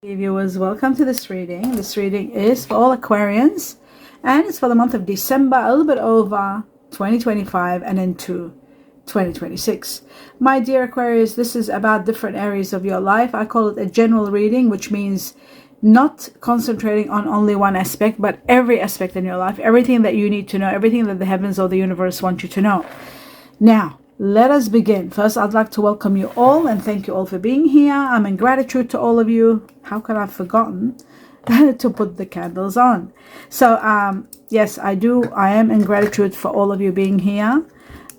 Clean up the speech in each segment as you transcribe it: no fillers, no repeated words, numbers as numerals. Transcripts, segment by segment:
Hey viewers, welcome to this reading. This reading is for all Aquarians and it's for the month of December, a little bit over 2025 and into 2026. My dear Aquarius, this is about different areas of your life. I call it a general reading, which means not concentrating on only one aspect, but every aspect in your life, everything that you need to know, everything that the heavens or the universe want you to know. Now, let us begin. First, I'd like to welcome you all and thank you all for being here. I'm in gratitude to all of you. How could I have forgotten to put the candles on? So, yes, I am in gratitude for all of you being here.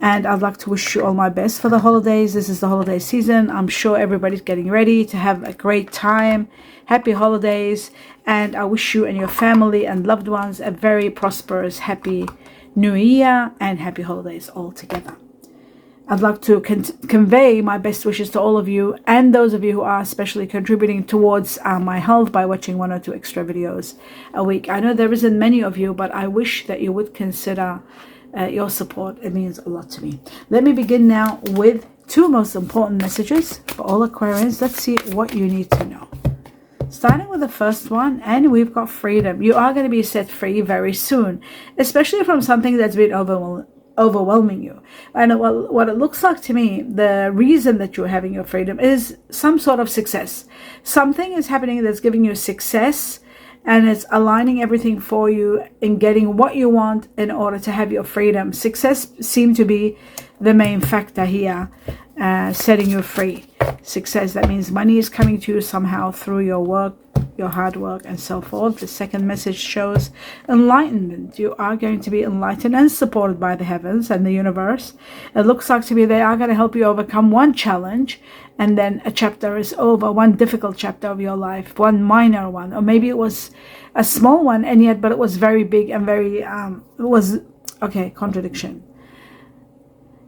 And I'd like to wish you all my best for the holidays. This is the holiday season. I'm sure everybody's getting ready to have a great time. Happy holidays. And I wish you and your family and loved ones a very prosperous, happy New Year and happy holidays all together. I'd like to convey my best wishes to all of you and those of you who are especially contributing towards my health by watching 1 or 2 extra videos a week. I know there isn't many of you, but I wish that you would consider your support. It means a lot to me. Let me begin now with 2 most important messages for all Aquarians. Let's see what you need to know. Starting with the first one, and we've got freedom. You are going to be set free very soon, especially from something that's been overwhelming you. And what it looks like to me, the reason that you're having your freedom is some sort of success. Something is happening that's giving you success, and it's aligning everything for you in getting what you want in order to have your freedom. Success seems to be the main factor here, setting you free. Success, that means money is coming to you somehow through your work, your hard work, and so forth. The second message shows enlightenment. You are going to be enlightened and supported by the heavens and the universe. It looks like to me they are going to help you overcome one challenge, and then a chapter is over, one difficult chapter of your life, one minor one, or maybe it was a small one, and yet but it was very big and very contradiction.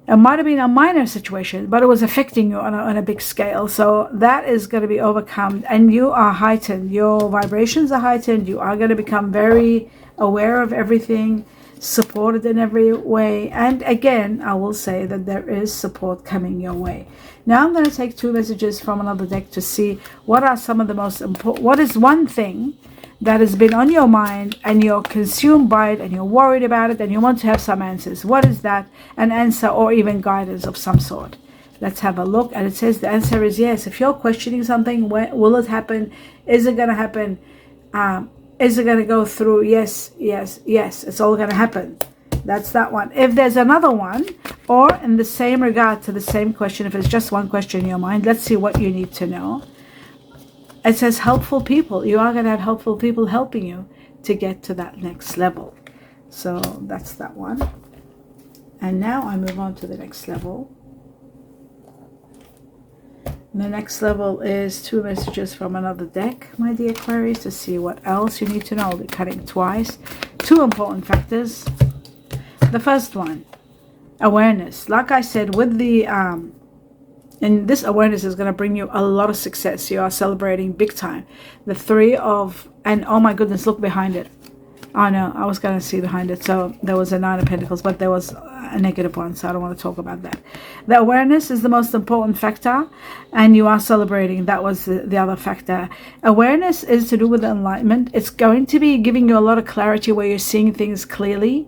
It might have been a minor situation, but it was affecting you on a big scale. So that is going to be overcome, and you are heightened. Your vibrations are heightened. You are going to become very aware of everything, supported in every way. And again, I will say that there is support coming your way. Now I'm going to take 2 messages from another deck to see what are some of the most important. What is one thing that has been on your mind and you're consumed by it and you're worried about it and you want to have some answers? What is that? An answer or even guidance of some sort. Let's have a look. And it says the answer is yes. If you're questioning something, when will it happen? Is it going to happen? Is it going to go through? Yes, yes, yes. It's all going to happen. That's that one. If there's another one, or in the same regard to the same question, if it's just one question in your mind, let's see what you need to know. It says helpful people. You are going to have helpful people helping you to get to that next level. So that's that one. And now I move on to the next level. The next level is 2 messages from another deck, my dear Aquarius, to see what else you need to know. I'll be cutting twice. 2 important factors. The first one, awareness. Like I said, with the and this awareness is going to bring you a lot of success. You are celebrating big time. The 3 of, and oh my goodness, look behind it. Oh no, I was going to see behind it. So there was a 9 of Pentacles, but there was a negative one, so I don't want to talk about that. The awareness is the most important factor, and you are celebrating. That was the other factor. Awareness is to do with enlightenment. It's going to be giving you a lot of clarity where you're seeing things clearly,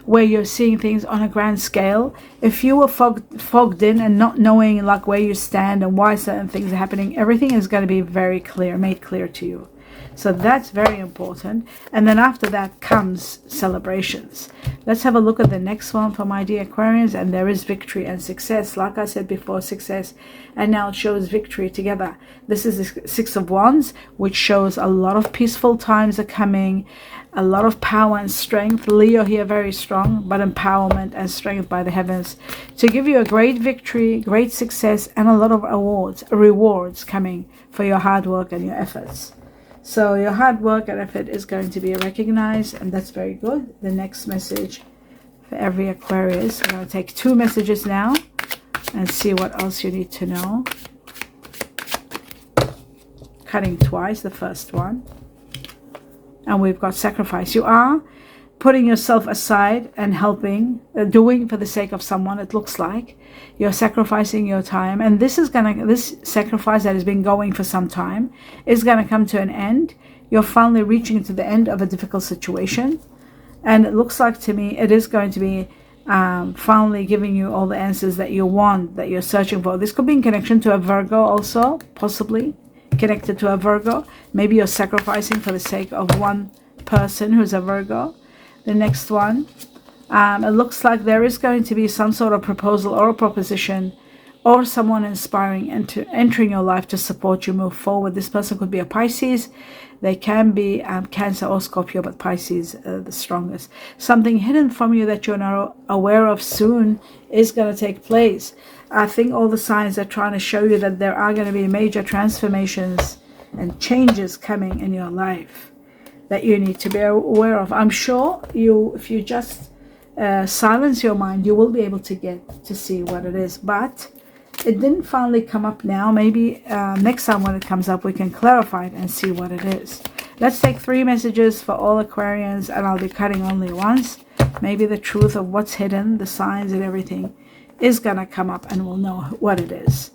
where you're seeing things on a grand scale. If you were fogged in and not knowing like where you stand and why certain things are happening, everything is going to be very clear, made clear to you. So that's very important. And then after that comes celebrations. Let's have a look at the next one for my dear Aquarians. And there is victory and success. Like I said before, success. And now it shows victory together. This is the 6 of Wands, which shows a lot of peaceful times are coming. A lot of power and strength. Leo here very strong, but empowerment and strength by the heavens to give you a great victory, great success, and a lot of rewards coming for your hard work and your efforts. So your hard work and effort is going to be recognized, and that's very good. The next message for every Aquarius. We're going to take 2 messages now and see what else you need to know. Cutting twice, the first one. And we've got sacrifice. You are putting yourself aside and helping, doing for the sake of someone. It looks like you're sacrificing your time, and this sacrifice that has been going for some time is gonna come to an end. You're finally reaching to the end of a difficult situation, and it looks like to me it is going to be finally giving you all the answers that you want, that you're searching for. This could be in connection to a Virgo also, possibly connected to a Virgo. Maybe you're sacrificing for the sake of one person who's a Virgo. The next one, it looks like there is going to be some sort of proposal or a proposition or someone inspiring entering your life to support you move forward. This person could be a Pisces. They can be Cancer or Scorpio, but Pisces the strongest. Something hidden from you that you're not aware of soon is going to take place. I think all the signs are trying to show you that there are going to be major transformations and changes coming in your life that you need to be aware of. I'm sure if you just silence your mind, you will be able to get to see what it is. But it didn't finally come up now. Maybe next time when it comes up, we can clarify it and see what it is. Let's take 3 messages for all Aquarians, and I'll be cutting only once. Maybe the truth of what's hidden, the signs and everything is gonna come up, and we'll know what it is.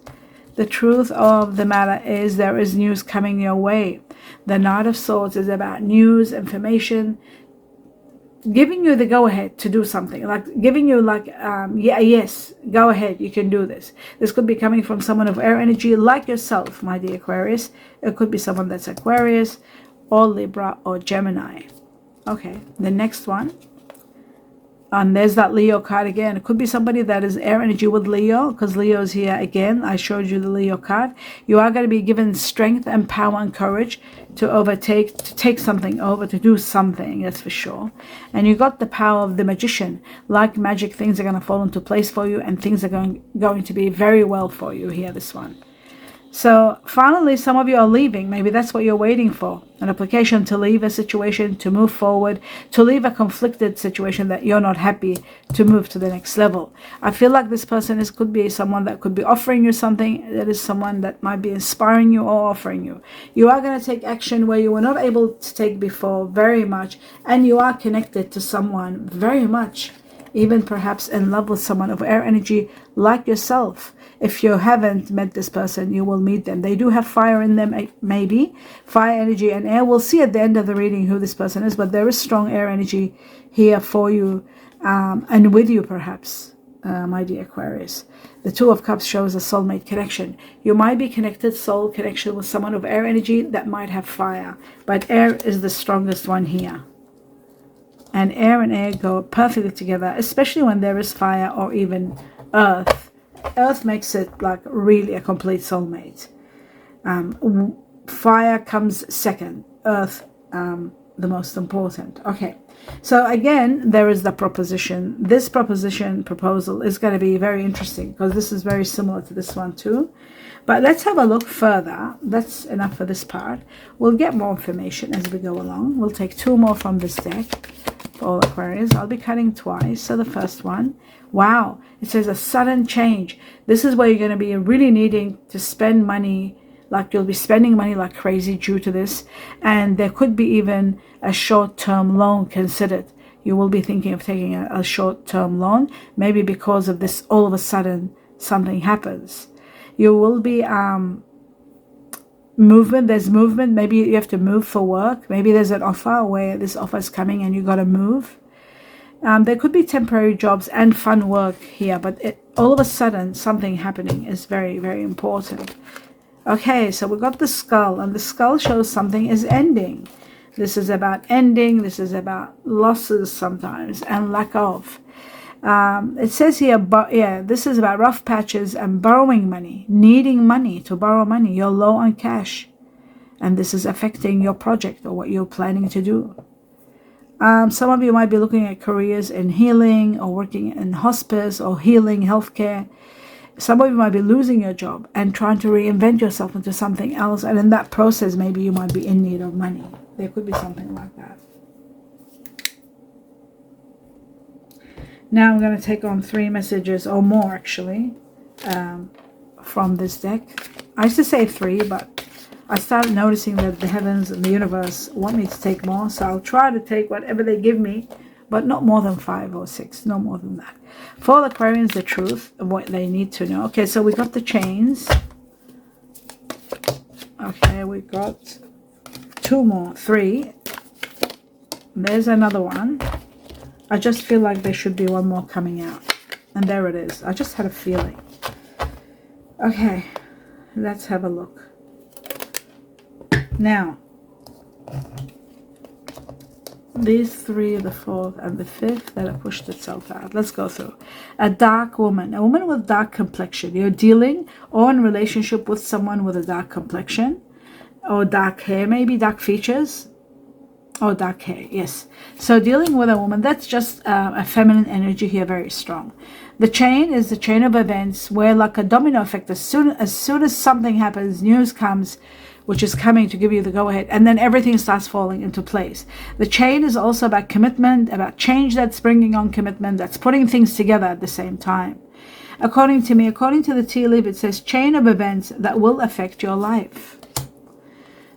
The truth of the matter is there is news coming your way. The Knight of Swords is about news, information, giving you the go-ahead to do something, like giving you like, yeah, yes, go ahead, you can do this. This could be coming from someone of air energy like yourself, my dear Aquarius. It could be someone that's Aquarius or Libra or Gemini. Okay, the next one. And there's that Leo card again. It could be somebody that is air energy with Leo, because Leo is here again. I showed you the Leo card. You are going to be given strength and power and courage to take something over, to do something, that's for sure. And you got the power of the magician. Like magic, things are going to fall into place for you, and things are going to be very well for you here, this one. So finally, some of you are leaving. Maybe that's what you're waiting for. An application to leave a situation, to move forward, to leave a conflicted situation that you're not happy, to move to the next level. I feel like this person could be someone that could be offering you something. That is someone that might be inspiring you or offering you. You are going to take action where you were not able to take before very much. And you are connected to someone very much. Even perhaps in love with someone of air energy like yourself. If you haven't met this person, you will meet them. They do have fire in them, maybe. Fire energy and air. We'll see at the end of the reading who this person is, but there is strong air energy here for you and with you, perhaps, my dear Aquarius. The Two of Cups shows a soulmate connection. You might be connected, soul connection with someone of air energy that might have fire, but air is the strongest one here. And air go perfectly together, especially when there is fire or even earth. Earth makes it like really a complete soulmate. Fire comes second. Earth, the most important. Okay. So again, there is the proposition. This proposal is going to be very interesting because this is very similar to this one too. But let's have a look further. That's enough for this part. We'll get more information as we go along. We'll take 2 more from this deck. All Aquarius. I'll be cutting twice. So the first one, wow, it says a sudden change. This is where you're going to be really needing to spend money, like you'll be spending money like crazy due to this, and there could be even a short-term loan considered. You will be thinking of taking a short-term loan, maybe because of this. All of a sudden something happens. You will be there's movement. Maybe you have to move for work. Maybe there's an offer where this offer is coming and you got to move. There could be temporary jobs and fun work here, but all of a sudden something happening is very, very important. Okay, so we got the skull, and the skull shows something is ending. This is about ending. This is about losses sometimes and lack of. It says here, but yeah, this is about rough patches and borrowing money, needing money to borrow money. You're low on cash, and this is affecting your project or what you're planning to do. Some of you might be looking at careers in healing or working in hospice or healing healthcare. Some of you might be losing your job and trying to reinvent yourself into something else, and in that process, maybe you might be in need of money. There could be something like that. Now I'm going to take on 3 messages, or more actually, from this deck. I used to say 3, but I started noticing that the heavens and the universe want me to take more, so I'll try to take whatever they give me but not more than 5 or 6, no more than that. For the Aquarians, the truth of what they need to know. Okay, so we got the chains. Okay, we got 2 more, 3. There's another one. I just feel like there should be one more coming out. And there it is. I just had a feeling. Okay, let's have a look. Now, these 3, the 4th and the 5th, that have pushed itself out. Let's go through. A dark woman. A woman with dark complexion. You're dealing or in relationship with someone with a dark complexion. Or dark hair, maybe dark features. Or dark hair, yes. So dealing with a woman, that's just a feminine energy here, very strong. The chain is the chain of events where, like a domino effect, as soon as something happens, news comes, which is coming to give you the go-ahead, and then everything starts falling into place. The chain is also about commitment, about change that's bringing on commitment, that's putting things together at the same time. According to me, according to the tea leaf, it says chain of events that will affect your life.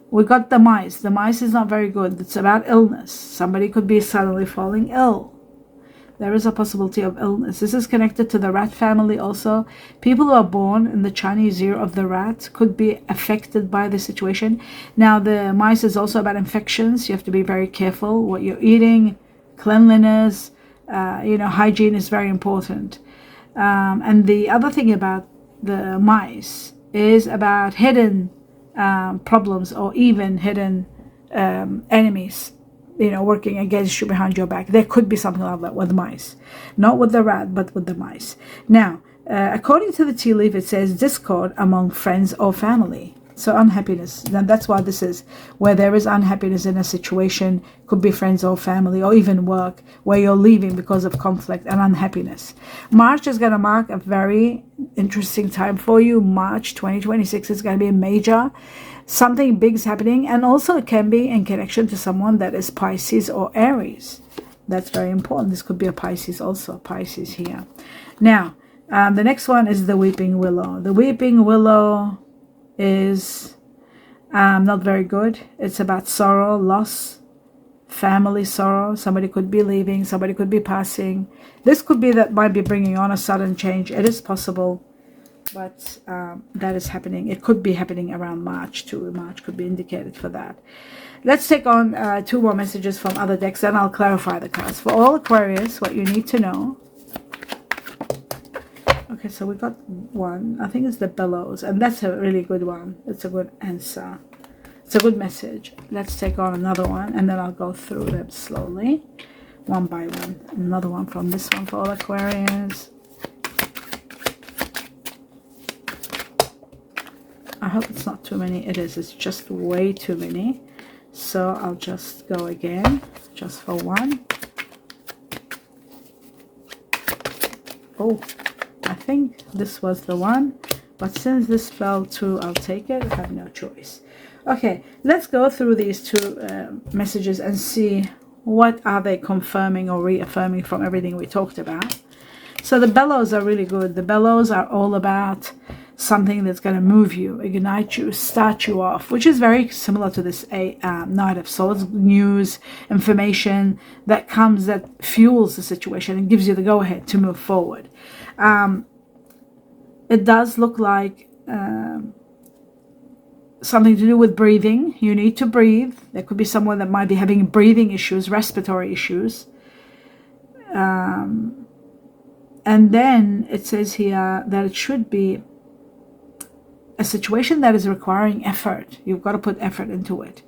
We got the mice. The mice is not very good. It's about illness. Somebody could be suddenly falling ill. There is a possibility of illness. This is connected to the rat family also. People who are born in the Chinese year of the rat could be affected by the situation. Now, the mice is also about infections. You have to be very careful what you're eating. Cleanliness, hygiene is very important. And the other thing about the mice is about hidden problems or even hidden enemies, working against you behind your back. There could be something like that with mice. Not with the rat, but with the mice. Now, according to the tea leaf, it says discord among friends or family. So unhappiness. Then that's why this is where there is unhappiness in a situation. Could be friends or family or even work where you're leaving because of conflict and unhappiness. March is going to mark a very interesting time for you. March 2026 is going to be major. Something big is happening, and also it can be in connection to someone that is Pisces or Aries. That's very important. This could be a Pisces also. Pisces here. Now, the next one is the weeping willow. The weeping willow is not very good. It's about sorrow, loss, family sorrow. Somebody could be leaving, somebody could be passing. This could be that might be bringing on a sudden change. It is possible, but that is happening. It could be happening around March too. March could be indicated for that. Let's take on 2 more messages from other decks, and I'll clarify the cards. For all Aquarius, what you need to know. Okay, so we got one. I think it's the bellows, and that's a really good one. It's a good answer. It's a good message. Let's take on another one, and then I'll go through them slowly, one by one. Another one from this one for all Aquarians. I hope it's not too many. It is. It's just way too many. So I'll just go again, just for one. Oh, I think this was the one, but since this fell too, I'll take it. I have no choice. Okay, let's go through these 2 messages and see what are they confirming or reaffirming from everything we talked about. So the bellows are really good. The bellows are all about something that's going to move you, ignite you, start you off, which is very similar to this Knight of Swords. News, information that comes, that fuels the situation and gives you the go-ahead to move forward. It does look like something to do with breathing. You need to breathe. There could be someone that might be having breathing issues, respiratory issues. And then it says here that it should be a situation that is requiring effort. You've got to put effort into it.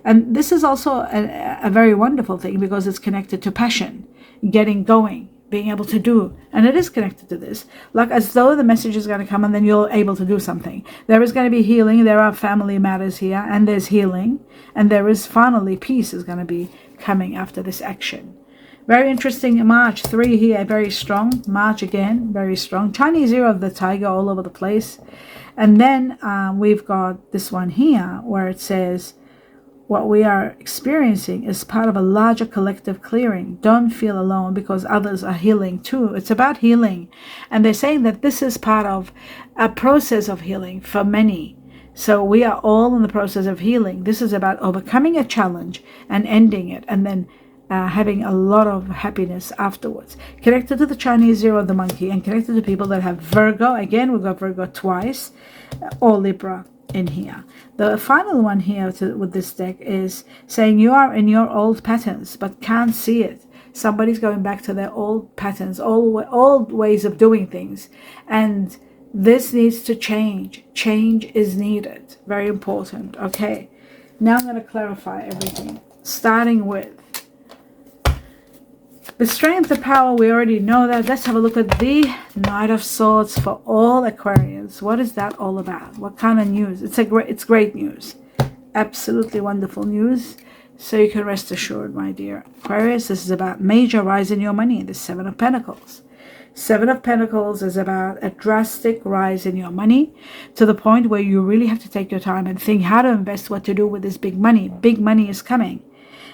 And this is also a very wonderful thing because it's connected to passion, getting going, being able to do. And it is connected to this, like as though the message is going to come and then you're able to do something. There is going to be healing. There are family matters here, and there's healing, and there is finally peace is going to be coming after this action. Very interesting. March 3 here, very strong. March again, very strong. Chinese year of the tiger all over the place. And then we've got this one here where it says, what we are experiencing is part of a larger collective clearing. Don't feel alone because others are healing too. It's about healing. And they're saying that this is part of a process of healing for many. So we are all in the process of healing. This is about overcoming a challenge and ending it, and then having a lot of happiness afterwards. Connected to the Chinese year of the monkey, and connected to people that have Virgo. Again, we've got Virgo twice, or Libra in here. The final one here with this deck is saying you are in your old patterns but can't see it. Somebody's going back to their old patterns, old ways of doing things, and this needs to change. Change is needed. Very important. Okay, now I'm going to clarify everything, starting with the strength, the power. We already know that. Let's have a look at the Knight of Swords for all Aquarians. What is that all about? What kind of news? It's great news. Absolutely wonderful news. So you can rest assured, my dear Aquarius, this is about major rise in your money. The Seven of Pentacles. Seven of Pentacles is about a drastic rise in your money, to the point where you really have to take your time and think how to invest, what to do with this big money. Big money is coming.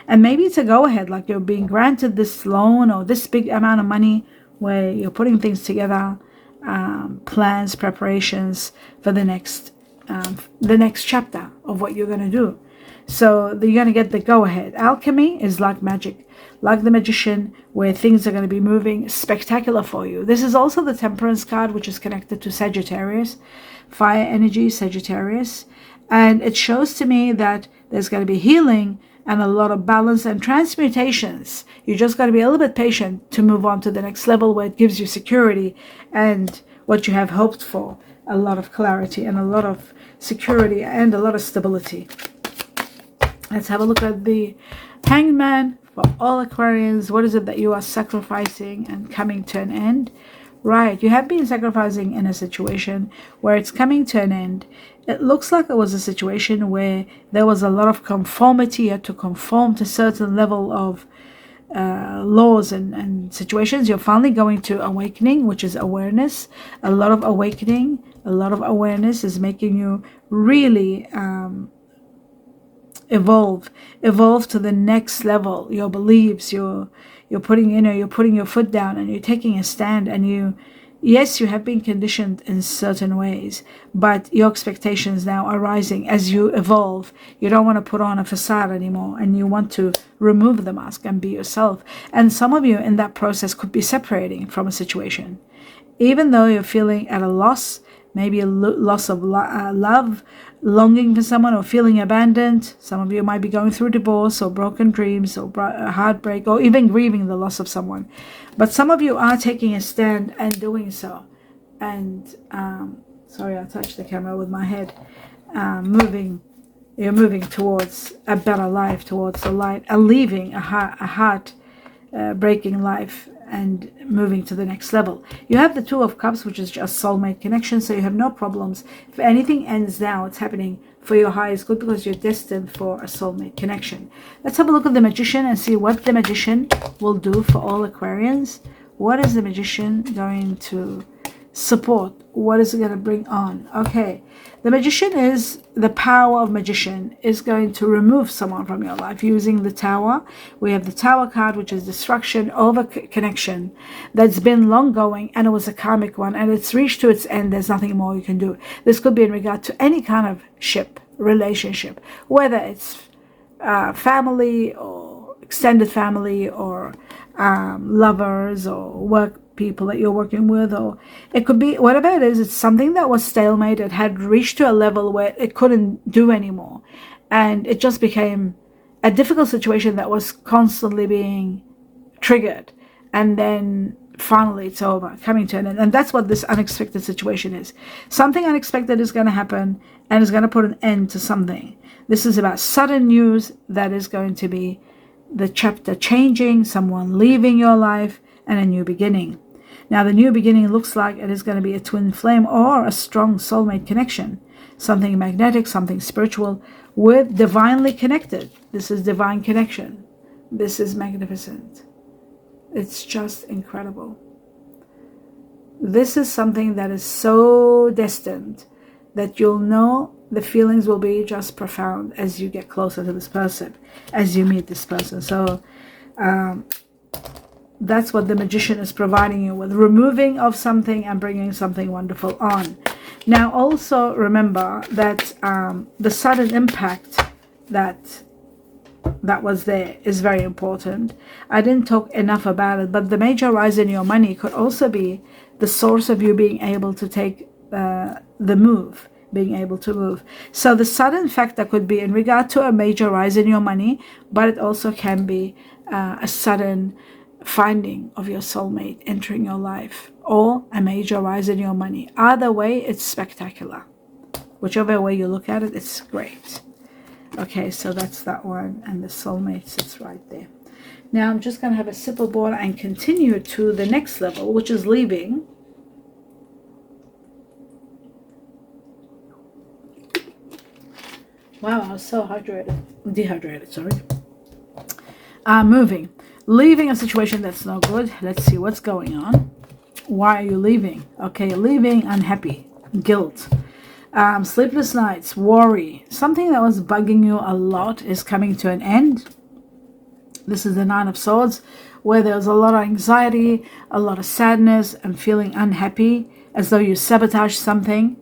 And maybe it's a go-ahead, like you're being granted this loan or this big amount of money where you're putting things together, plans, preparations for the next chapter of what you're going to do. So you're going to get the go-ahead. Alchemy is like magic, like the magician, where things are going to be moving spectacular for you. This is also the Temperance card, which is connected to Sagittarius, fire energy, Sagittarius. And it shows to me that there's going to be healing and a lot of balance and transmutations. You just got to be a little bit patient to move on to the next level, where it gives you security and what you have hoped for. A lot of clarity and a lot of security and a lot of stability. Let's have a look at the Hanged Man for all Aquarians. What is it that you are sacrificing and coming to an end? Right, you have been sacrificing in a situation where it's coming to an end. It looks like it was a situation where there was a lot of conformity. You had to conform to a certain level of laws and situations. You're finally going to awakening, which is awareness. A lot of awakening, a lot of awareness is making you really evolve to the next level. Your beliefs, you're putting you're putting your foot down and you're taking a stand, and yes, you have been conditioned in certain ways, but your expectations now are rising as you evolve. You don't want to put on a facade anymore, and you want to remove the mask and be yourself. And some of you in that process could be separating from a situation, even though you're feeling at a loss, maybe a loss of love, longing for someone, or feeling abandoned. Some of you might be going through divorce or broken dreams or heartbreak, or even grieving the loss of someone. But some of you are taking a stand and doing so. And sorry, I touched the camera with my head. You're moving towards a better life, towards the light, and leaving a heart breaking life and moving to the next level. You have the Two of Cups, which is just soulmate connection, so you have no problems. If anything ends now, it's happening for your highest good, because you're destined for a soulmate connection. Let's have a look at the Magician and see what the Magician will do for all Aquarians. What is the Magician going to support? What is it going to bring on? Okay, the Magician is the power of Magician is going to remove someone from your life using the Tower. We have the Tower card, which is destruction over connection that's been long going, and it was a karmic one, and it's reached to its end. There's nothing more you can do. This could be in regard to any kind of relationship, whether it's family or extended family, or lovers or work people that you're working with, or it could be whatever it is. It's something that was stalemate. It had reached to a level where it couldn't do anymore, and it just became a difficult situation that was constantly being triggered, and then finally it's over, coming to an end. And that's what this unexpected situation is. Something unexpected is going to happen and is going to put an end to something. This is about sudden news that is going to be the chapter changing, someone leaving your life, and a new beginning. Now, the new beginning looks like it is going to be a twin flame or a strong soulmate connection, something magnetic, something spiritual, with divinely connected. This is divine connection. This is magnificent. It's just incredible. This is something that is so destined that you'll know the feelings will be just profound as you get closer to this person, as you meet this person. So that's what the Magician is providing you with, removing of something and bringing something wonderful on. Now, also remember that the sudden impact that that was there is very important. I didn't talk enough about it, but the major rise in your money could also be the source of you being able to take the move, being able to move. So the sudden factor could be in regard to a major rise in your money, but it also can be a sudden finding of your soulmate entering your life, or a major rise in your money. Either way, it's spectacular. Whichever way you look at it, it's great. Okay, so that's that one, and the soulmate sits right there. Now I'm just going to have a sip of water and continue to the next level, which is leaving. Wow, I was so dehydrated, sorry. Moving. Leaving a situation that's no good. Let's see what's going on. Why are you leaving? Okay, leaving unhappy, guilt, sleepless nights, worry. Something that was bugging you a lot is coming to an end. This is the Nine of Swords, where there's a lot of anxiety, a lot of sadness, and feeling unhappy, as though you sabotage something.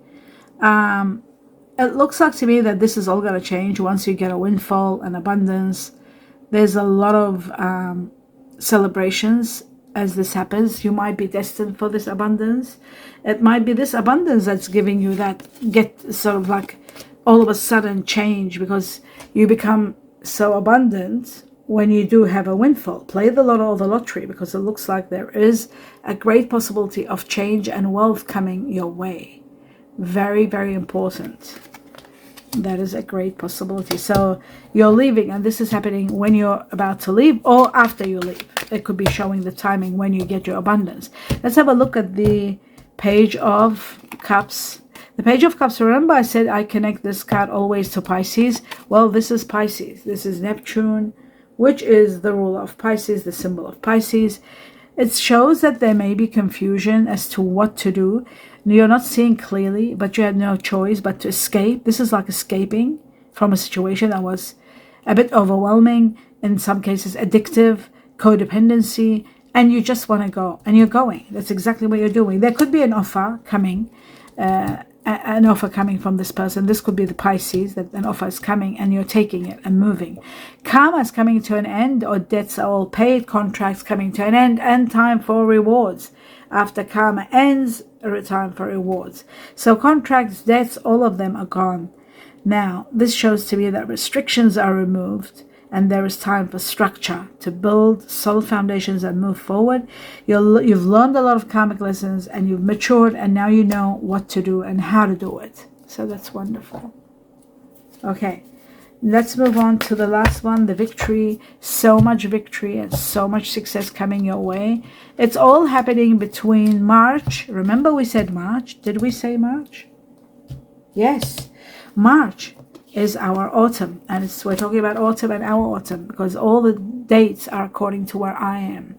It looks like to me that this is all going to change once you get a windfall and abundance. There's a lot of celebrations as this happens. You might be destined for this abundance. It might be this abundance that's giving you that sort of like all of a sudden change, because you become so abundant when you do have a windfall. Play the lotto or the lottery, because it looks like there is a great possibility of change and wealth coming your way. Very, very important. That is a great possibility. So you're leaving, and this is happening when you're about to leave or after you leave. It could be showing the timing when you get your abundance. Let's have a look at the Page of Cups. The Page of Cups, remember I said I connect this card always to Pisces? Well, this is Pisces. This is Neptune, which is the ruler of Pisces, the symbol of Pisces. It shows that there may be confusion as to what to do. You're not seeing clearly, but you had no choice but to escape. This is like escaping from a situation that was a bit overwhelming, in some cases addictive, codependency, and you just want to go, and you're going. That's exactly what you're doing. There could be an offer coming, from this person. This could be the Pisces, that an offer is coming and you're taking it and moving. Karma is coming to an end, or debts are all paid, contracts coming to an end, and time for rewards. After karma ends, a time for rewards. So contracts, debts, all of them are gone. Now, this shows to me that restrictions are removed, and there is time for structure to build solid foundations and move forward. You've learned a lot of karmic lessons, and you've matured, and now you know what to do and how to do it. So that's wonderful. Okay, let's move on to the last one, the victory. So much victory and so much success coming your way. It's all happening between March. Remember we said March? Did we say March? Yes. March is our autumn, and we're talking about autumn and our autumn, because all the dates are according to where I am.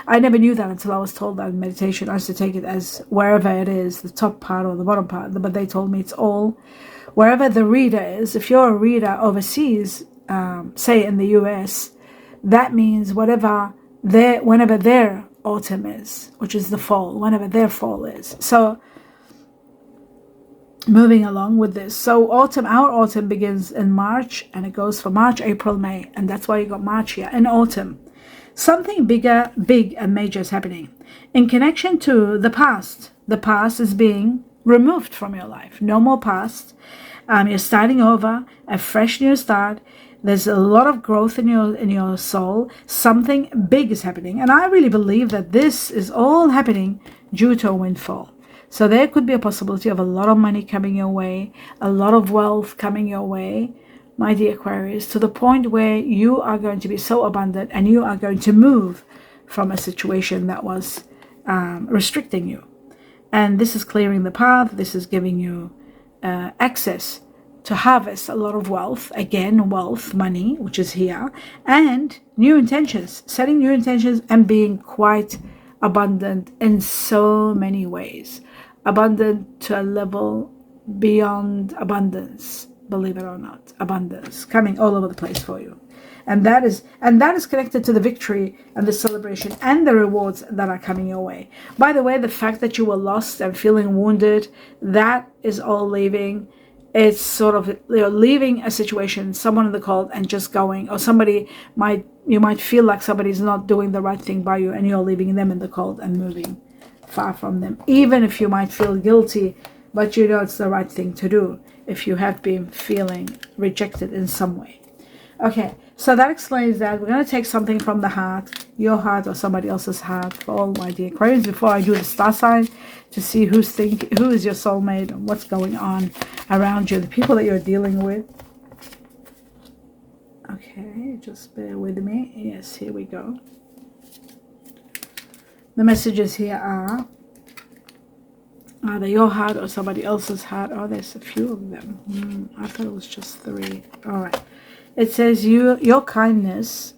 I never knew that until I was told that in meditation. I used to take it as wherever it is, the top part or the bottom part, but they told me it's all wherever the reader is. If you're a reader overseas, say in the US, that means whenever their autumn is, which is the fall, whenever their fall is. So moving along with this, so our autumn begins in March, and it goes for March, April, May, and that's why you got March here in autumn. Something big and major is happening in connection to the past. The past is being removed from your life. No more past. You're starting over, a fresh new start. There's a lot of growth in your soul. Something big is happening, and I really believe that this is all happening due to a windfall. So there could be a possibility of a lot of money coming your way, a lot of wealth coming your way, my dear Aquarius, to the point where you are going to be so abundant, and you are going to move from a situation that was restricting you. And this is clearing the path. This is giving you access to harvest a lot of wealth. Again, wealth, money, which is here, and new intentions, setting new intentions and being quite abundant in so many ways. Abundant to a level beyond abundance, believe it or not. Abundance coming all over the place for you. And that is connected to the victory and the celebration and the rewards that are coming your way. By the way, the fact that you were lost and feeling wounded, that is all leaving. It's sort of, leaving a situation, someone in the cult, and just going, or you might feel like somebody's not doing the right thing by you, and you're leaving them in the cult and moving far from them, even if you might feel guilty, but you know it's the right thing to do if you have been feeling rejected in some way. Okay, so that explains that. We're going to take something from the heart, your heart or somebody else's heart, for all my dear Aquarians, before I do the star sign, to see who is your soulmate and what's going on around you, the people that you're dealing with. Okay, just bear with me. Yes, here we go. The messages here are either your heart or somebody else's heart. Oh, there's a few of them. I thought it was just 3. All right. It says your kindness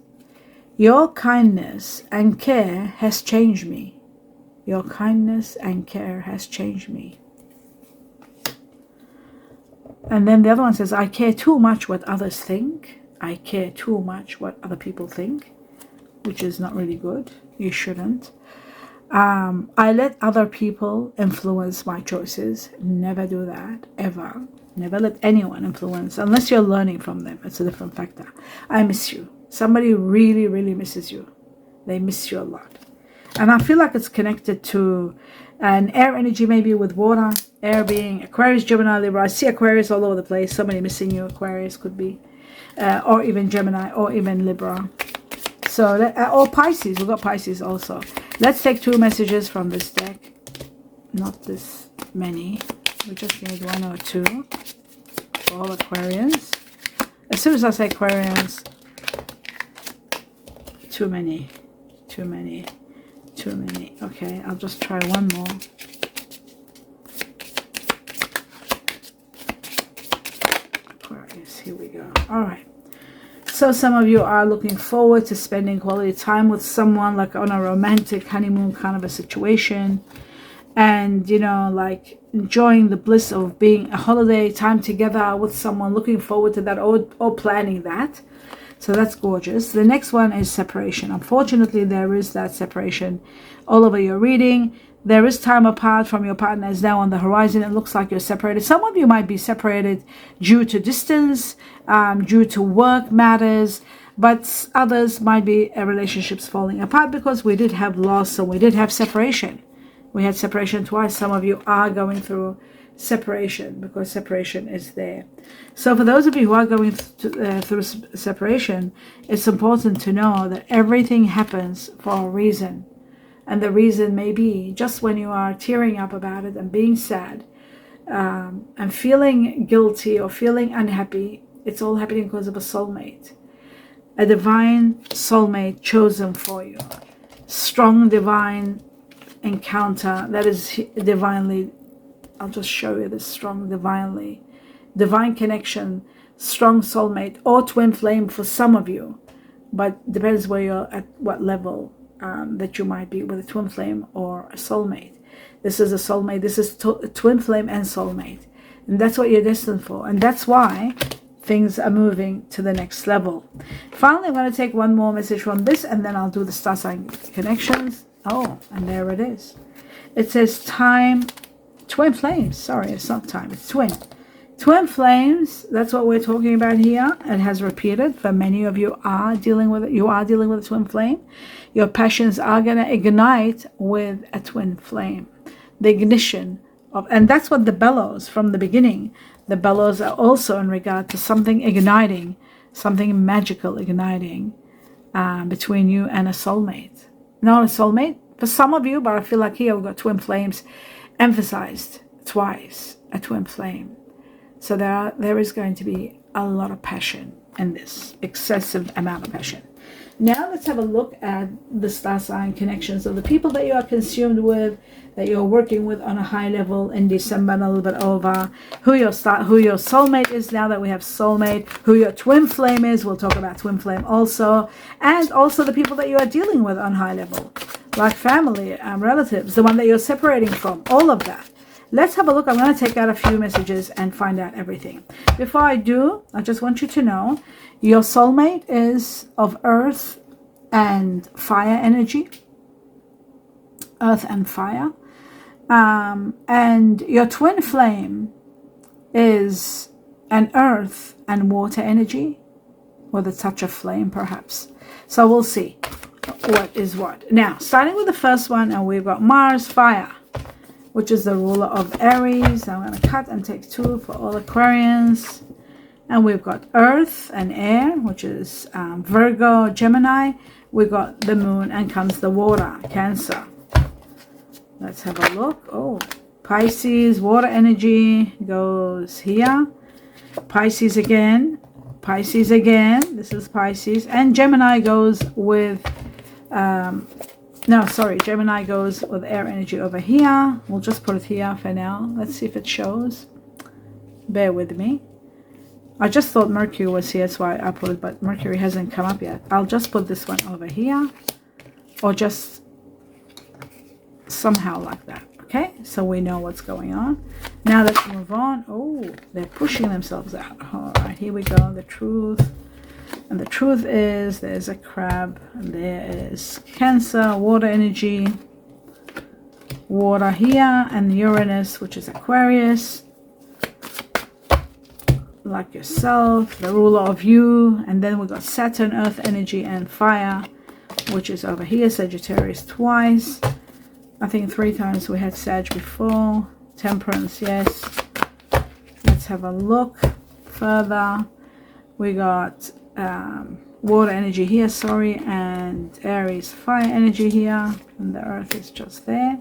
and care has changed me. Your kindness and care has changed me. And then the other one says, I care too much what others think. I care too much what other people think, which is not really good. You shouldn't. I let other people influence my choices. Never do that, ever. Never let anyone influence, unless you're learning from them. It's a different factor. I miss you. Somebody really, really misses you. They miss you a lot. And I feel like it's connected to an air energy, maybe with water. Air being Aquarius, Gemini, Libra. I see Aquarius all over the place. Somebody missing you, Aquarius could be. Or even Gemini, or even Libra. So, or Pisces. We've got Pisces also. Let's take 2 messages from this deck. Not this many. We just need 1 or 2 for all Aquarians. As soon as I say Aquarians, too many. Okay, I'll just try 1 more. Aquarius, here we go. All right. So some of you are looking forward to spending quality time with someone, like on a romantic honeymoon kind of a situation. And, like enjoying the bliss of being a holiday time together with someone, looking forward to that, or planning that. So that's gorgeous. The next one is separation. Unfortunately, there is that separation all over your reading. There is time apart from your partner is now on the horizon. It looks like you're separated. Some of you might be separated due to distance, due to work matters, but others might be relationships falling apart because we did have loss and we did have separation. We had separation twice. Some of you are going through separation because separation is there. So for those of you who are going through separation, it's important to know that everything happens for a reason. And the reason may be just when you are tearing up about it and being sad and feeling guilty or feeling unhappy, it's all happening because of a soulmate. A divine soulmate chosen for you. Strong divine encounter that is divinely, I'll just show you this strong divine connection, strong soulmate or twin flame for some of you, but depends where you're at, what level that you might be with a twin flame or a soulmate. This is a soulmate. This is twin flame and soulmate, and that's what you're destined for, and that's why things are moving to the next level. Finally, I'm going to take 1 more message from this, and then I'll do the star sign connections. Oh, and there it is. It says time, twin flames. Sorry, it's not time, it's twin. Twin flames, that's what we're talking about here. It has repeated for many of you are dealing with it. You are dealing with a twin flame. Your passions are going to ignite with a twin flame. The ignition of, and that's what the bellows from the beginning. The bellows are also in regard to something igniting, something magical igniting between you and a soulmate. Not a soulmate for some of you, but I feel like here we've got twin flames emphasized twice, a twin flame. So there is going to be a lot of passion in this, excessive amount of passion. Now let's have a look at the star sign connections of the people that you are consumed with, that you're working with on a high level in December and a little bit over, who your soulmate is now that we have soulmate, who your twin flame is, we'll talk about twin flame also, and also the people that you are dealing with on high level, like family, relatives, the one that you're separating from, all of that. Let's have a look. I'm going to take out a few messages and find out everything. Before I do, I just want you to know your soulmate is of earth and fire energy. Earth and fire. And your twin flame is an earth and water energy with a touch of flame perhaps. So we'll see what is what. Now, starting with the first one, and we've got Mars, fire, which is the ruler of Aries. I'm going to cut and take 2 for all Aquarians. And we've got earth and air, which is Virgo, Gemini. We've got the moon, and comes the water, Cancer. Let's have a look. Oh, Pisces, water energy goes here. Pisces again. Pisces again. This is Pisces. And Gemini goes with, Gemini goes with air energy over here. We'll just put it here for now. Let's see if it shows. Bear with me. I just thought Mercury was here, that's why I put it, but Mercury hasn't come up yet. I'll just put this one over here, or just somehow like that. Okay, so we know what's going on. Now let's move on. Oh, they're pushing themselves out. All right, here we go. The truth. And the truth is, there's a crab, and there is Cancer, water energy, water here, and Uranus, which is Aquarius, like yourself, the ruler of you. And then we got Saturn, earth energy, and fire, which is over here, Sagittarius twice. I think 3 times we had Sag before. Temperance, yes. Let's have a look further. We got water energy here, and Aries fire energy here, and the earth is just there.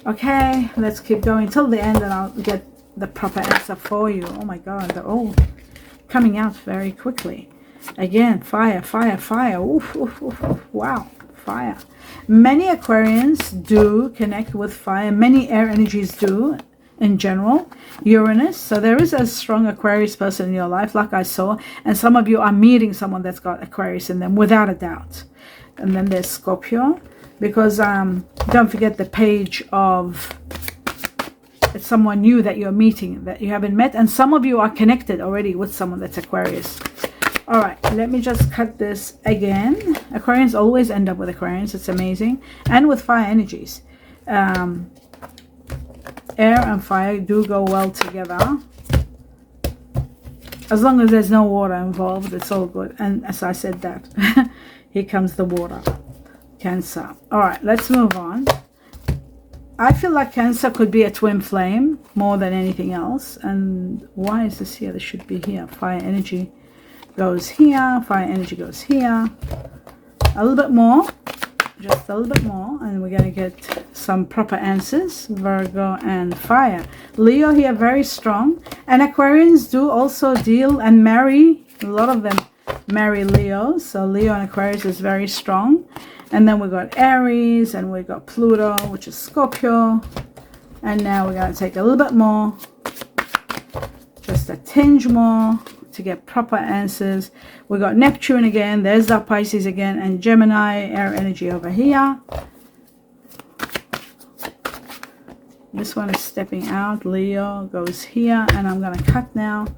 Okay, let's keep going till the end, and I'll get the proper answer for you. Oh my god, they're all coming out very quickly. Again, fire, fire, fire. Oof, oof, oof, oof. Wow, fire. Many Aquarians do connect with fire. Many air energies do in general. Uranus. So there is a strong Aquarius person in your life, like I saw. And some of you are meeting someone that's got Aquarius in them, without a doubt. And then there's Scorpio. Because don't forget the page of... it's someone new that you're meeting, that you haven't met. And some of you are connected already with someone that's Aquarius. All right, let me just cut this again. Aquarians always end up with Aquarians. It's amazing. And with fire energies. Air and fire do go well together. As long as there's no water involved, it's all good. And as I said that, here comes the water. Cancer. All right, let's move on. I feel like Cancer could be a twin flame more than anything else. And why is this here? This should be here. Fire energy goes here. Fire energy goes here. A little bit more. Just a little bit more. And we're going to get some proper answers. Virgo and fire. Leo here, very strong. And Aquarians do also deal and marry. A lot of them marry Leo. So Leo and Aquarius is very strong. And then we got Aries, and we got Pluto, which is Scorpio. And now we're going to take a little bit more, just a tinge more, to get proper answers. We got Neptune again, there's that Pisces again, and Gemini, air energy over here. This one is stepping out. Leo goes here, and I'm going to cut now.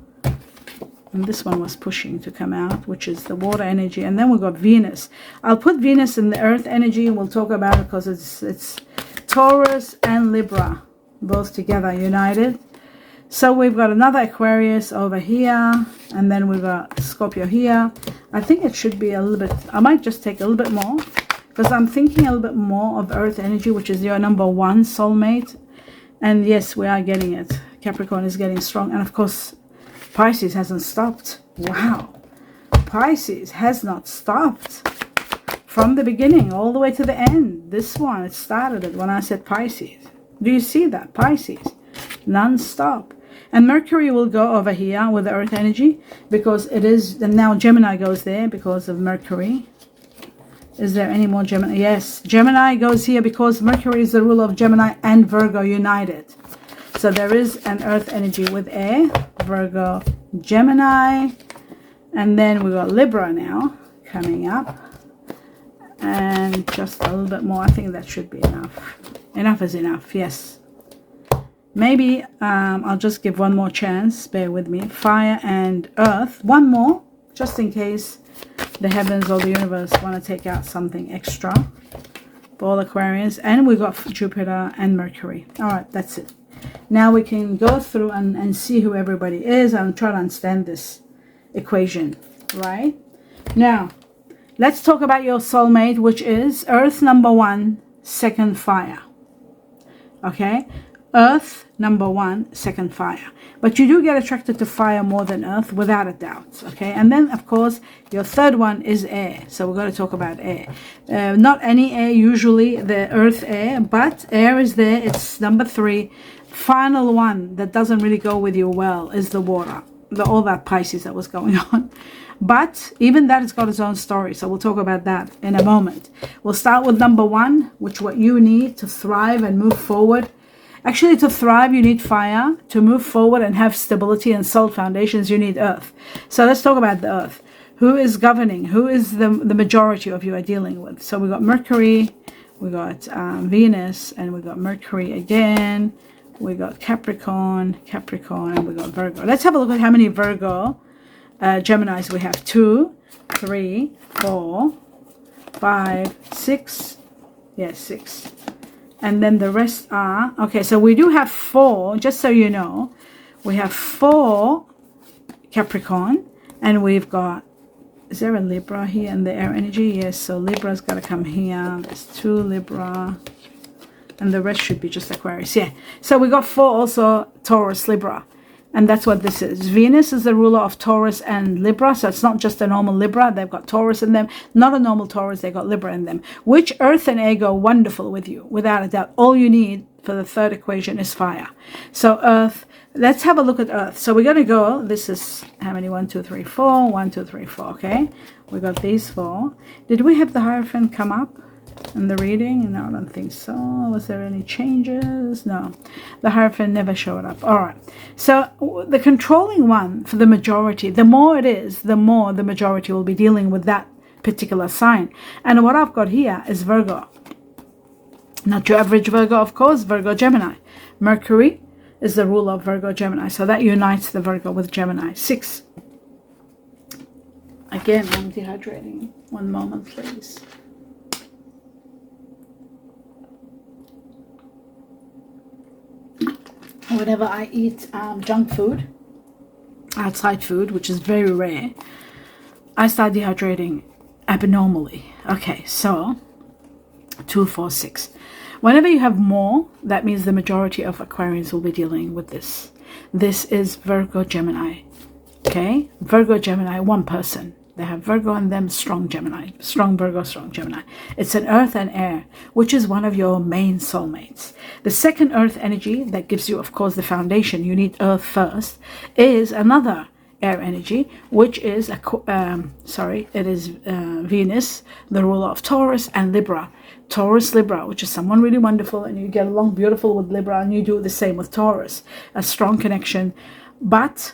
And this one was pushing to come out, which is the water energy. And then we've got Venus. I'll put Venus in the earth energy, and we'll talk about it because it's Taurus and Libra, both together, united. So we've got another Aquarius over here, and then we've got Scorpio here. I think it should be a little bit, I might just take a little bit more, because I'm thinking a little bit more of earth energy, which is your number 1 soulmate. And yes, we are getting it. Capricorn is getting strong. And of course, Pisces hasn't stopped. Wow. Pisces has not stopped. From the beginning all the way to the end. This one, it started it when I said Pisces. Do you see that? Pisces. Non-stop. And Mercury will go over here with the earth energy. Because it is, and now Gemini goes there because of Mercury. Is there any more Gemini? Yes. Gemini goes here because Mercury is the ruler of Gemini and Virgo united. So there is an earth energy with air, Virgo, Gemini, and then we got Libra now coming up, and just a little bit more. I think that should be enough. Enough is enough, yes. Maybe I'll just give one more chance, bear with me. Fire and earth, one more, just in case the heavens or the universe want to take out something extra for all Aquarians. And we got Jupiter and Mercury. All right, that's it. Now we can go through and see who everybody is and try to understand this equation, right? Now, let's talk about your soulmate, which is Earth number 1, second fire. Okay? Earth number 1, second fire. But you do get attracted to fire more than earth, without a doubt. Okay? And then, of course, your third one is air. So we're going to talk about air. Not any air, usually the earth air, but air is there. It's number 3. Final one that doesn't really go with you well is the water. All that Pisces that was going on. But even that has got its own story. So we'll talk about that in a moment. We'll start with number 1, which what you need to thrive and move forward. Actually, to thrive, you need fire. To move forward and have stability and solid foundations, you need earth. So let's talk about the earth. Who is governing? Who is the majority of you are dealing with? So we got Mercury, we got Venus, and we got Mercury again. We got Capricorn, and we got Virgo. Let's have a look at how many Virgo Geminis we have. 2, 3, 4, 5, 6. Yes, 6. And then the rest are, okay, so we do have 4, just so you know. We have 4 Capricorn, and we've got, is there a Libra here in the air energy? Yes, so Libra's got to come here. There's 2 Libra, and the rest should be just Aquarius. Yeah, so we got 4 also Taurus, Libra. And that's what this is. Venus is the ruler of Taurus and Libra. So it's not just a normal Libra. They've got Taurus in them. Not a normal Taurus. They've got Libra in them. Which earth and air go wonderful with you. Without a doubt. All you need for the third equation is fire. So earth. Let's have a look at earth. So we're going to go. This is how many? 1, 2, 3, 4. 1, 2, 3, 4. Okay. We got these 4. Did we have the Hierophant come up in the reading? No, I don't think so. Was there any changes? No, the Hierophant never showed up. All right, so the controlling one for the majority, the more it is, the more the majority will be dealing with that particular sign. And what I've got here is Virgo. Not your average Virgo, of course. Virgo Gemini. Mercury is the ruler of Virgo Gemini, so that unites the Virgo with Gemini. 6. Again, I'm dehydrating. 1 moment, please. Whenever I eat junk food, outside food, which is very rare, I start dehydrating abnormally. Okay, so 2, 4, 6. Whenever you have more, that means the majority of Aquarians will be dealing with this. This is Virgo Gemini. Okay, Virgo Gemini, one person. They have Virgo in them, strong Gemini, strong Virgo, strong Gemini. It's an earth and air, which is one of your main soulmates. The second earth energy that gives you, of course, the foundation, you need earth first, is another air energy, which is, Venus, the ruler of Taurus and Libra. Taurus, Libra, which is someone really wonderful, and you get along beautiful with Libra, and you do the same with Taurus. A strong connection, but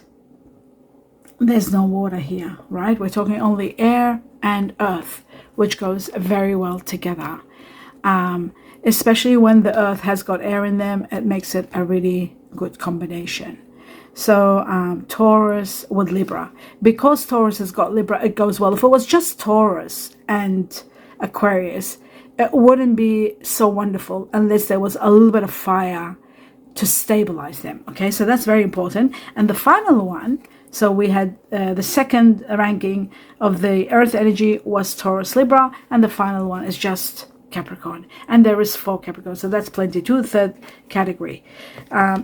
there's no water here, right? We're talking only air and earth, which goes very well together. Especially when the earth has got air in them, it makes it a really good combination. So Taurus with Libra. Because Taurus has got Libra, it goes well. If it was just Taurus and Aquarius, it wouldn't be so wonderful unless there was a little bit of fire to stabilize them. Okay, so that's very important. And the final one, so we had the second ranking of the earth energy was Taurus, Libra, and the final one is just Capricorn. And there is 4 Capricorn, so that's plenty too. Third category.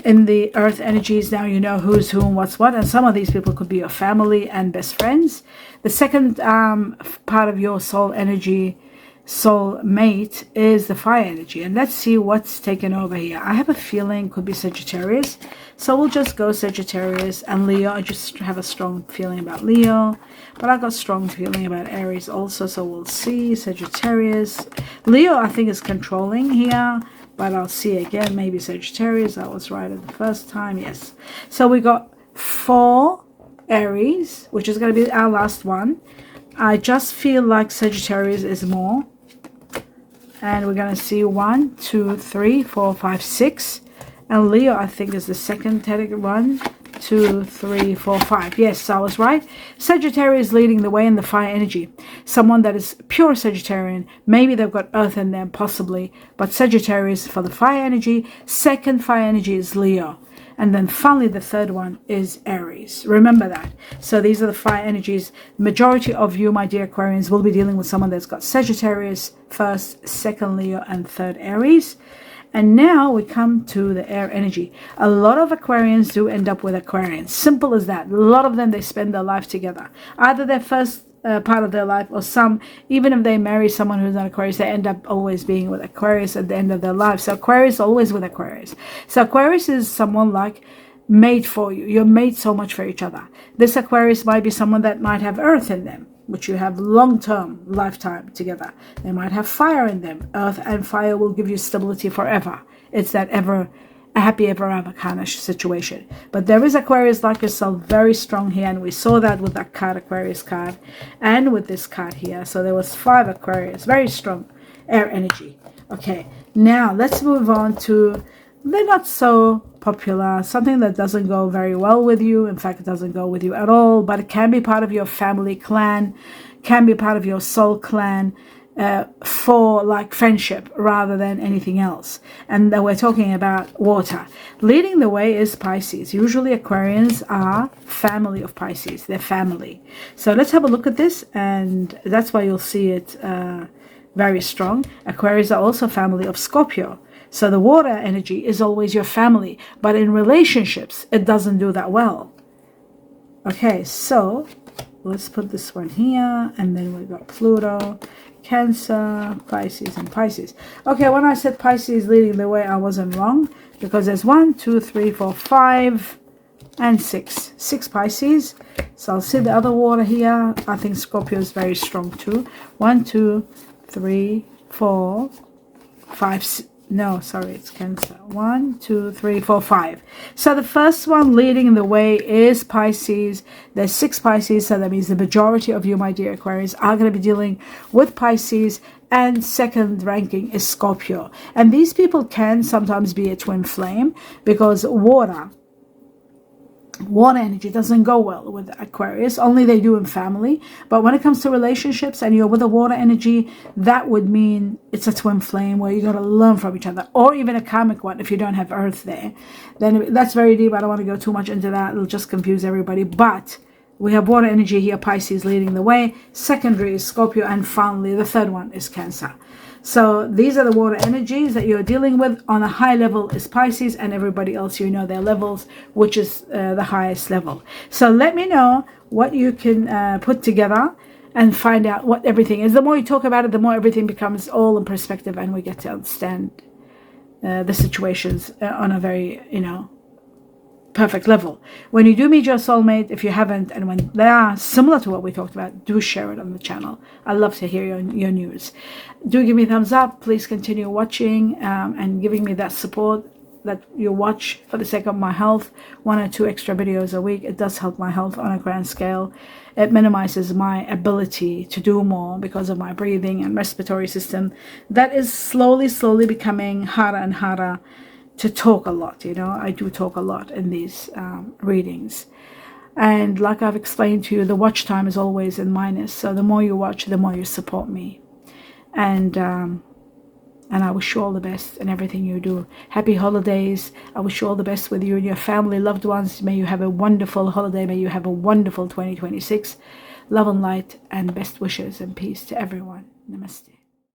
In the earth energies, now you know who's who and what's what, and some of these people could be your family and best friends. The second part of your soul energy, soul mate, is the fire energy. And let's see what's taken over here. I have a feeling could be Sagittarius, so we'll just go Sagittarius and Leo. I just have a strong feeling about Leo, but I got strong feeling about Aries also, so we'll see. Sagittarius, Leo I think is controlling here, but I'll see again. Maybe Sagittarius. I was right at the first time. Yes, so we got 4 Aries, which is going to be our last one. I just feel like Sagittarius is more. And we're going to see 1, 2, 3, 4, 5, 6. And Leo, I think, is the second category. 1, 2, 3, 4, 5. Yes, I was right. Sagittarius leading the way in the fire energy. Someone that is pure Sagittarian. Maybe they've got earth in them, possibly. But Sagittarius for the fire energy. Second fire energy is Leo. And then finally, the third one is Aries. Remember that. So these are the fire energies. Majority of you, my dear Aquarians, will be dealing with someone that's got Sagittarius first, second Leo, and third Aries. And now we come to the air energy. A lot of Aquarians do end up with Aquarians. Simple as that. A lot of them, they spend their life together. Either their first part of their life, or some, even if they marry someone who's not Aquarius, they end up always being with Aquarius at the end of their life. So Aquarius always with Aquarius. So Aquarius is someone like made for you. You're made so much for each other. This Aquarius might be someone that might have earth in them, which you have long-term lifetime together. They might have fire in them. Earth and fire will give you stability forever. It's that a happy ever after kind of situation. But there is Aquarius like yourself very strong here, and we saw that with that card, Aquarius card, and with this card here. So there was 5 Aquarius, very strong air energy. Okay, now let's move on to the not so popular, something that doesn't go very well with you. In fact, it doesn't go with you at all, but it can be part of your family clan, can be part of your soul clan, for like friendship rather than anything else. And we're talking about water. Leading the way is Pisces. Usually Aquarians are family of Pisces. They're family. So let's have a look at this, and that's why you'll see it very strong. Aquarius are also family of Scorpio. So the water energy is always your family, but in relationships it doesn't do that well. Okay, so let's put this one here, and then we've got Pluto, Cancer, Pisces, and Pisces. Okay, when I said Pisces leading the way, I wasn't wrong, because there's 1, 2, 3, 4, 5, and 6. 6 Pisces. So I'll see the other water here. I think Scorpio is very strong too. 1, 2, 3, 4, 5. No, sorry, it's Cancer. 1, 2, 3, 4, 5. So the first one leading the way is Pisces. There's 6 Pisces, so that means the majority of you, my dear Aquarius, are going to be dealing with Pisces. And second ranking is Scorpio. And these people can sometimes be a twin flame, because water energy doesn't go well with Aquarius. Only they do in family. But when it comes to relationships and you're with a water energy, that would mean it's a twin flame where you got to learn from each other, or even a karmic one if you don't have earth there. Then that's very deep. I don't want to go too much into that. It'll just confuse everybody. But we have water energy here, Pisces leading the way. Secondary is Scorpio, and finally the third one is Cancer. So these are the water energies that you're dealing with. On a high level is Pisces, and everybody else, you know their levels, which is the highest level. So let me know what you can put together and find out what everything is. The more you talk about it, the more everything becomes all in perspective, and we get to understand the situations on a very, perfect level. When you do meet your soulmate, if you haven't, and when they are similar to what we talked about, do share it on the channel. I love to hear your news. Do give me a thumbs up. Please continue watching and giving me that support that you watch for the sake of my health. 1 or 2 extra videos a week. It does help my health on a grand scale. It minimizes my ability to do more because of my breathing and respiratory system that is slowly becoming harder and harder to talk a lot. I do talk a lot in these readings, and like I've explained to you, the watch time is always in minus. So the more you watch, the more you support me, and I wish you all the best in everything you do. Happy holidays. I wish you all the best with you and your family, loved ones. May you have a wonderful holiday. May you have a wonderful 2026. Love and light, and best wishes and peace to everyone. Namaste.